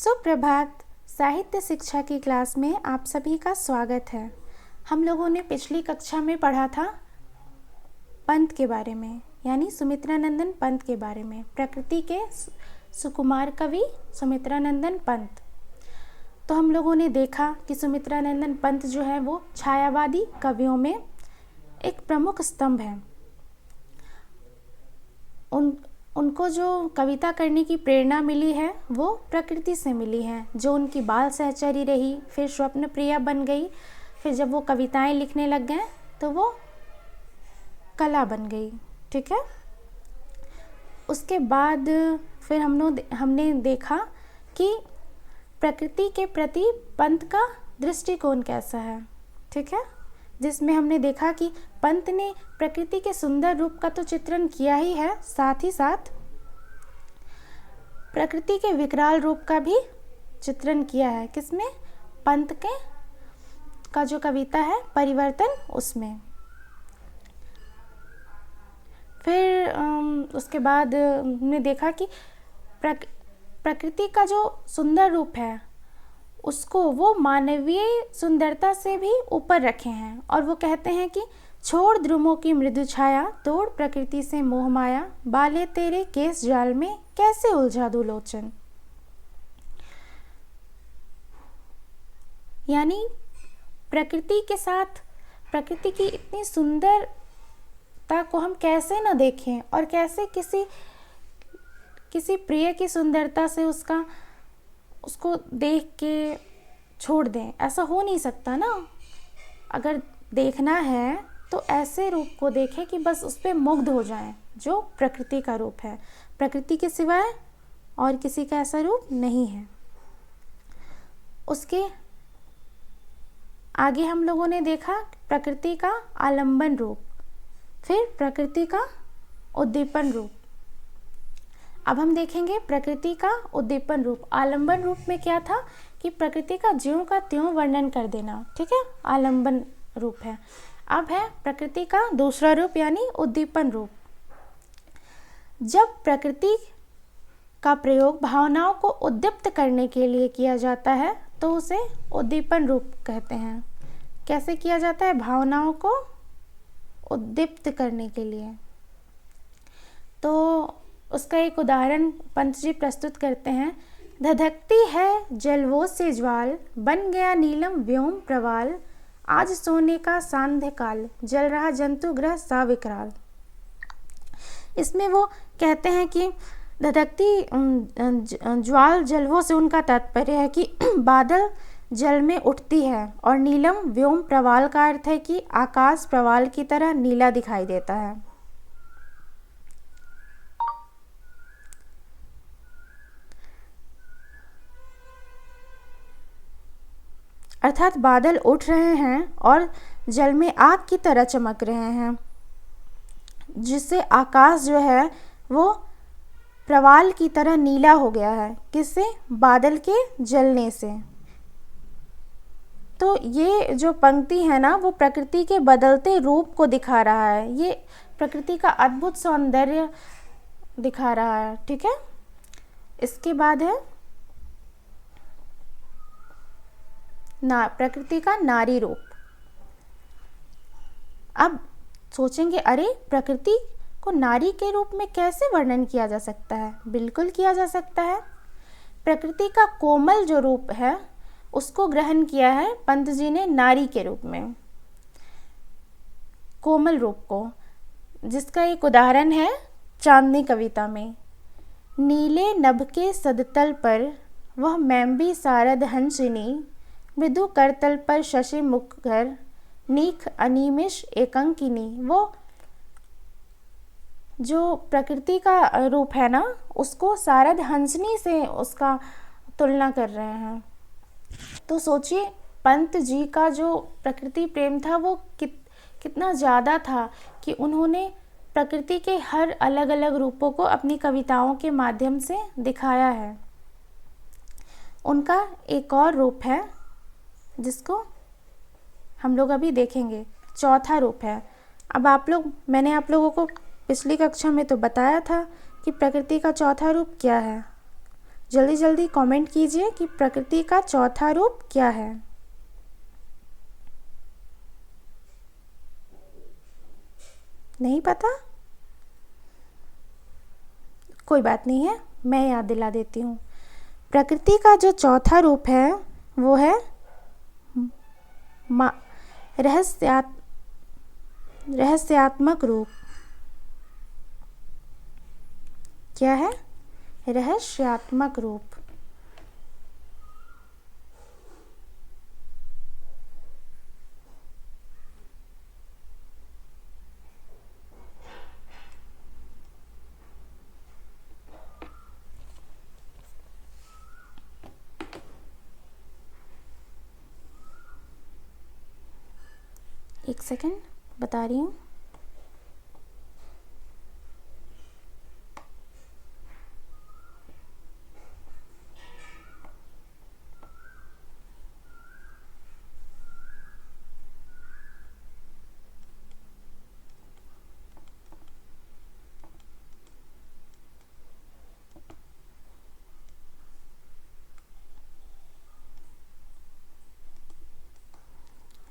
सुप्रभात। साहित्य शिक्षा की क्लास में आप सभी का स्वागत है। हम लोगों ने पिछली कक्षा में पढ़ा था पंत के बारे में, यानी सुमित्रानंदन पंत के बारे में, प्रकृति के सुकुमार कवि सुमित्रानंदन पंत। तो हम लोगों ने देखा कि सुमित्रानंदन पंत जो है वो छायावादी कवियों में एक प्रमुख स्तंभ है। उनको जो कविता करने की प्रेरणा मिली है वो प्रकृति से मिली है, जो उनकी बाल सहचरी रही, फिर स्वप्न प्रिया बन गई, फिर जब वो कविताएं लिखने लग गए तो वो कला बन गई। ठीक है। उसके बाद फिर हमने देखा कि प्रकृति के प्रति पंत का दृष्टिकोण कैसा है। ठीक है, जिसमें हमने देखा कि पंत ने प्रकृति के सुंदर रूप का तो चित्रण किया ही है, साथ ही साथ प्रकृति के विकराल रूप का भी चित्रण किया है। किसमें? पंत के का जो कविता है परिवर्तन, उसमें। फिर उसके बाद हमने देखा कि प्रकृति का जो सुंदर रूप है उसको वो मानवीय सुंदरता से भी ऊपर रखे हैं, और वो कहते हैं कि छोड़ द्रुमों की मृदु छाया, तोड़ प्रकृति से मोह माया, बाले तेरे केस जाल में कैसे उलझा दूं लोचन। यानी प्रकृति के साथ, प्रकृति की इतनी सुंदरता को हम कैसे न देखें और कैसे किसी प्रिय की सुंदरता से उसको देख के छोड़ दें। ऐसा हो नहीं सकता ना। अगर देखना है तो ऐसे रूप को देखें कि बस उस पर मुग्ध हो जाएं, जो प्रकृति का रूप है। प्रकृति के सिवाय और किसी का ऐसा रूप नहीं है। उसके आगे हम लोगों ने देखा प्रकृति का आलंबन रूप, फिर प्रकृति का उद्दीपन रूप। अब हम देखेंगे प्रकृति का उद्दीपन रूप। आलंबन रूप में क्या था कि प्रकृति का ज्यों का त्यों वर्णन कर देना। ठीक है, आलंबन रूप है। अब है प्रकृति का दूसरा रूप, यानी उद्दीपन रूप। जब प्रकृति का प्रयोग भावनाओं को उद्दीप्त करने के लिए किया जाता है तो उसे उद्दीपन रूप कहते हैं। कैसे किया जाता है? भावनाओं को उद्दीप्त करने के लिए। तो उसका एक उदाहरण पंत जी प्रस्तुत करते हैं। धधकती है जलवों से ज्वाल, बन गया नीलम व्योम प्रवाल, आज सोने का सांध्य काल, जल रहा जंतु ग्रह सा विकराल। इसमें वो कहते हैं कि धधकती ज्वाल जलवों से उनका तात्पर्य है कि बादल जल में उठती है, और नीलम व्योम प्रवाल का अर्थ है कि आकाश प्रवाल की तरह नीला दिखाई देता है। अर्थात बादल उठ रहे हैं और जल में आग की तरह चमक रहे हैं, जिससे आकाश जो है वो प्रवाल की तरह नीला हो गया है। किससे? बादल के जलने से। तो ये जो पंक्ति है ना, वो प्रकृति के बदलते रूप को दिखा रहा है। ये प्रकृति का अद्भुत सौंदर्य दिखा रहा है। ठीक है। इसके बाद है प्रकृति का नारी रूप। अब सोचेंगे, अरे प्रकृति को नारी के रूप में कैसे वर्णन किया जा सकता है? बिल्कुल किया जा सकता है। प्रकृति का कोमल जो रूप है उसको ग्रहण किया है पंत जी ने नारी के रूप में, कोमल रूप को, जिसका एक उदाहरण है चांदनी कविता में। नीले नभ के सदतल पर वह मैम्बी सारद हंसिनी, मृदु करतल पर शशि मुखर, नीख अनिमिष एकांकिनी। वो जो प्रकृति का रूप है ना, उसको सारद हंसनी से उसका तुलना कर रहे हैं। तो सोचिए पंत जी का जो प्रकृति प्रेम था वो कितना ज़्यादा था कि उन्होंने प्रकृति के हर अलग अलग रूपों को अपनी कविताओं के माध्यम से दिखाया है। उनका एक और रूप है जिसको हम लोग अभी देखेंगे, चौथा रूप है। अब मैंने आप लोगों को पिछली कक्षा में तो बताया था कि प्रकृति का चौथा रूप क्या है। जल्दी जल्दी कमेंट कीजिए कि प्रकृति का चौथा रूप क्या है। नहीं पता? कोई बात नहीं है, मैं याद दिला देती हूँ। प्रकृति का जो चौथा रूप है वो है रहस्यात्मक रूप। क्या है? रहस्यात्मक रूप। एक सेकंड, बता रही हूँ।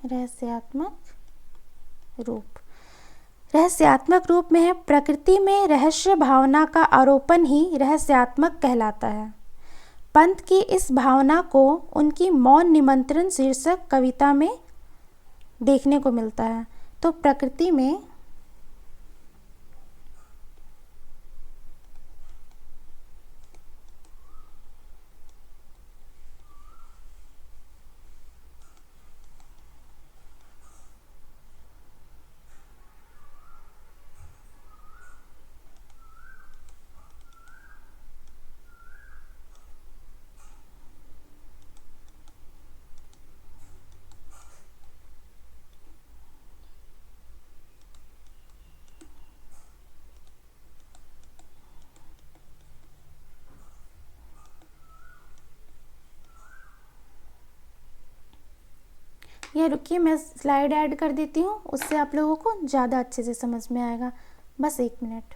रहस्यात्मक रूप। रहस्यात्मक रूप में है, प्रकृति में रहस्य भावना का आरोपण ही रहस्यात्मक कहलाता है। पंत की इस भावना को उनकी मौन निमंत्रण शीर्षक कविता में देखने को मिलता है। तो प्रकृति में यह, रुकिए मैं स्लाइड ऐड कर देती हूँ, उससे आप लोगों को ज़्यादा अच्छे से समझ में आएगा। बस 1 मिनट।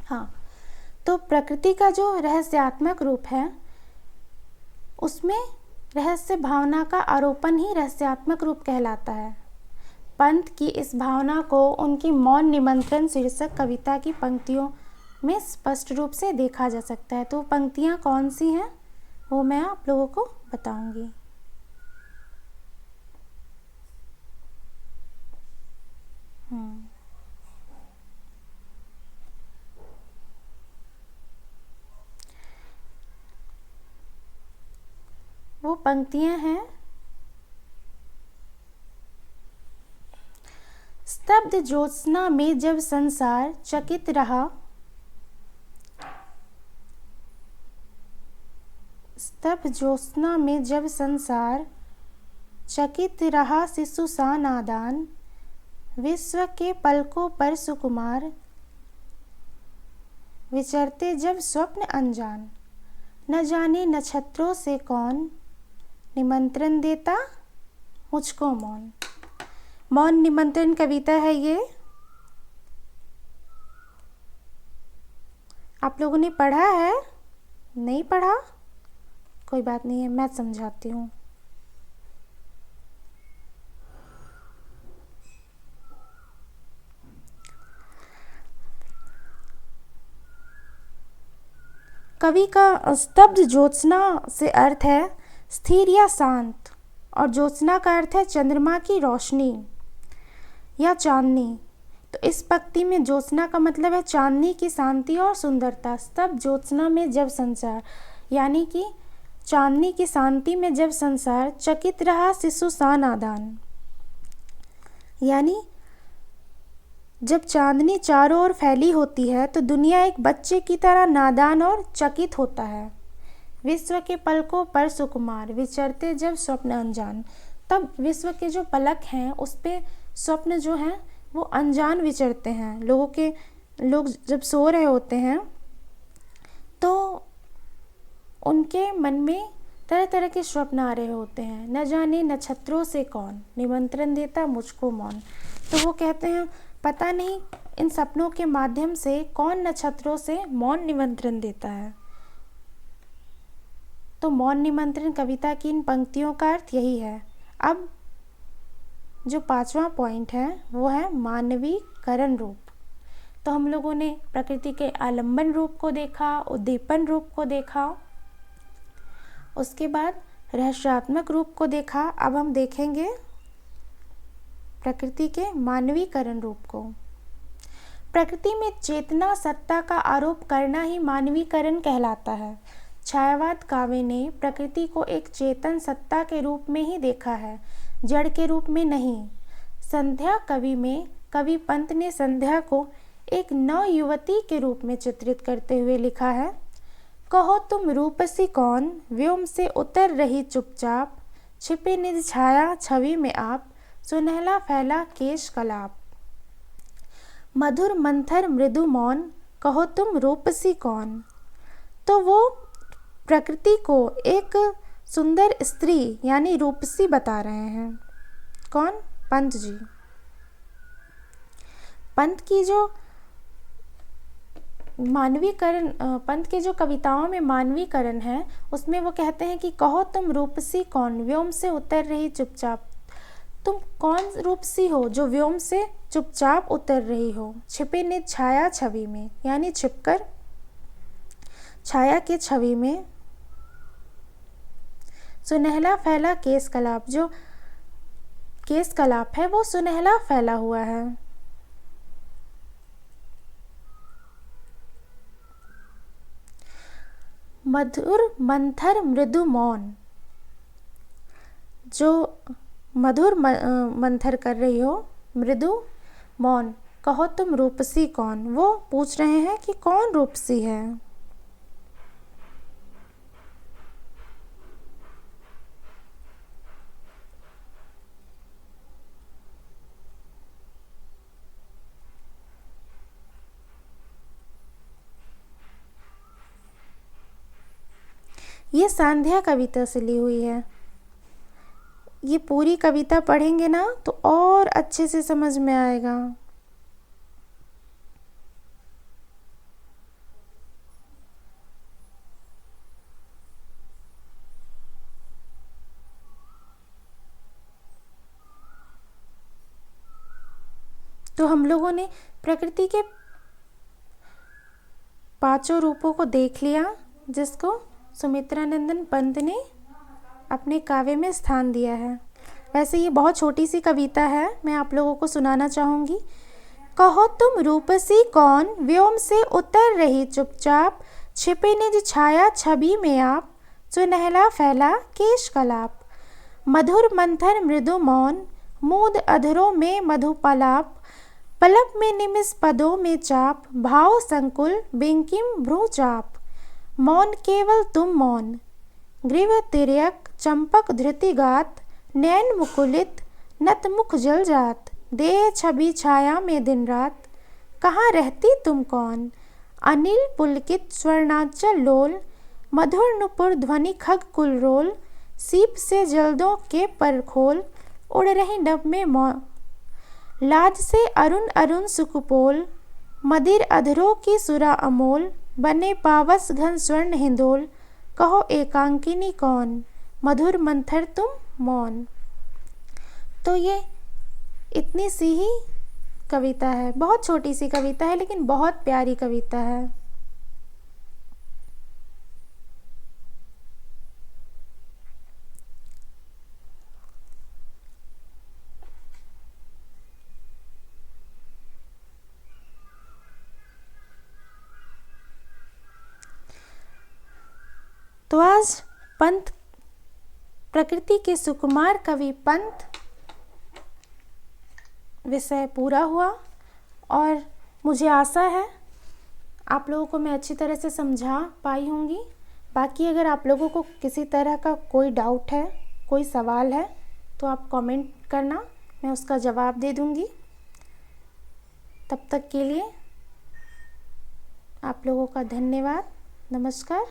हाँ, तो प्रकृति का जो रहस्यात्मक रूप है उसमें रहस्य भावना का आरोपण ही रहस्यात्मक रूप कहलाता है। पंत की इस भावना को उनकी मौन निमंत्रण शीर्षक कविता की पंक्तियों में स्पष्ट रूप से देखा जा सकता है। तो पंक्तियाँ कौन सी हैं वो मैं आप लोगों को बताऊंगी। वो पंक्तियाँ हैं, स्तब्ध ज्योत्सना में जब संसार चकित रहा, स्तब्ध ज्योत्सना में जब संसार चकित रहा शिशु सा नादान, विश्व के पलकों पर सुकुमार विचरते जब स्वप्न अनजान, न जाने नक्षत्रों से कौन निमंत्रण देता मुझको मौन। मौन निमंत्रण कविता है ये। आप लोगों ने पढ़ा है? नहीं पढ़ा? कोई बात नहीं है, मैं समझाती हूँ। कवि का स्तब्ध ज्योत्सना से अर्थ है स्थिर या शांत, और ज्योत्सना का अर्थ है चंद्रमा की रोशनी या चांदनी। तो इस पंक्ति में ज्योत्सना का मतलब है चांदनी की शांति और सुंदरता। स्तब्ध ज्योत्सना में जब संसार, यानी कि चांदनी की शांति में जब संसार चकित रहा शिशु सा नादान, यानी जब चांदनी चारों ओर फैली होती है तो दुनिया एक बच्चे की तरह नादान और चकित होता है। विश्व के पलकों पर सुकुमार विचरते जब स्वप्न अनजान। तब विश्व के जो पलक हैं उस पे स्वप्न जो हैं वो अनजान विचरते हैं। लोग जब सो रहे होते हैं तो उनके मन में तरह तरह के स्वप्न आ रहे होते हैं। न जाने नक्षत्रों से कौन निमंत्रण देता मुझको मौन। तो वो कहते हैं पता नहीं इन सपनों के माध्यम से कौन नक्षत्रों से मौन निमंत्रण देता है। तो मौन निमंत्रण कविता की इन पंक्तियों का अर्थ यही है। अब जो 5वां पॉइंट है वो है मानवीकरण रूप। तो हम लोगों ने प्रकृति के आलंबन रूप को देखा, उद्दीपन रूप को देखा, उसके बाद रहस्यात्मक रूप को देखा। अब हम देखेंगे प्रकृति के मानवीकरण रूप को। प्रकृति में चेतना सत्ता का आरोप करना ही मानवीकरण कहलाता है। छायावाद काव्य ने प्रकृति को एक चेतन सत्ता के रूप में ही देखा है, जड़ के रूप में नहीं। संध्या कवि में कवि पंत ने संध्या को एक नव युवती के रूप में चित्रित करते हुए लिखा है। कहो तुम रूपसी कौन व्योम से उतर रही चुपचाप, छिपे निज छाया छवि में आप, सुनहला फैला केश कलाप। मधुर मंथर मृदु मौन कहो तुम रूपसी कौन। तो वो प्रकृति को एक सुंदर स्त्री यानी रूपसी बता रहे हैं। कौन? पंत जी। पंत की जो मानवीकरण, पंत के जो कविताओं में मानवीकरण है उसमें वो कहते हैं कि कहो तुम रूपसी कौन व्योम से उतर रही चुपचाप। तुम कौन रूपसी हो जो व्योम से चुपचाप उतर रही हो। छिपे निज छाया छवि में यानी छिपकर छाया के छवि में। सुनहला फैला केश कलाप, जो केश कलाप है वो सुनहला फैला हुआ है। मधुर मंथर मृदु मौन, जो मधुर मंथर कर रही हो मृदु मौन। कहो तुम रूपसी कौन, वो पूछ रहे हैं कि कौन रूपसी है। ये सांध्या कविता से ली हुई है। ये पूरी कविता पढ़ेंगे ना तो और अच्छे से समझ में आएगा। तो हम लोगों ने प्रकृति के 5 रूपों को देख लिया जिसको सुमित्रानंदन पंत ने अपने काव्य में स्थान दिया है। वैसे ये बहुत छोटी सी कविता है, मैं आप लोगों को सुनाना चाहूँगी। कहो तुम रूपसी कौन व्योम से उतर रही चुपचाप, छिपे निज छाया छवि में आप, सुनहला फैला केश कलाप। मधुर मंथर मृदु मौन मूद अधरों में मधुपलाप, पलक में निमिष पदों में चाप, भाव संकुल बिंकिम भ्रू चाप। मौन केवल तुम मौन ग्रीव तिर्यक चंपक धृतिगात, नैन मुकुलित नत मुख जल जात, देह छवि छाया में दिन रात। कहाँ रहती तुम कौन अनिल पुलकित स्वर्णाचल लोल, मधुर नुपुर ध्वनि खग कुलरोल, सीप से जल्दों के पर खोल, उड़ रही नभ में लाज से अरुण अरुण सुकुपोल, मदिर अधरों की सुरा अमोल, बने पावस घन स्वर्ण हिंदोल। कहो एकांकिनी कौन मधुर मंथर तुम मौन। तो ये इतनी सी ही कविता है, बहुत छोटी सी कविता है लेकिन बहुत प्यारी कविता है। तो आज पंत प्रकृति के सुकुमार कवि पंत विषय पूरा हुआ और मुझे आशा है आप लोगों को मैं अच्छी तरह से समझा पाई होंगी। बाकी अगर आप लोगों को किसी तरह का कोई डाउट है, कोई सवाल है, तो आप कमेंट करना, मैं उसका जवाब दे दूंगी। तब तक के लिए आप लोगों का धन्यवाद। नमस्कार।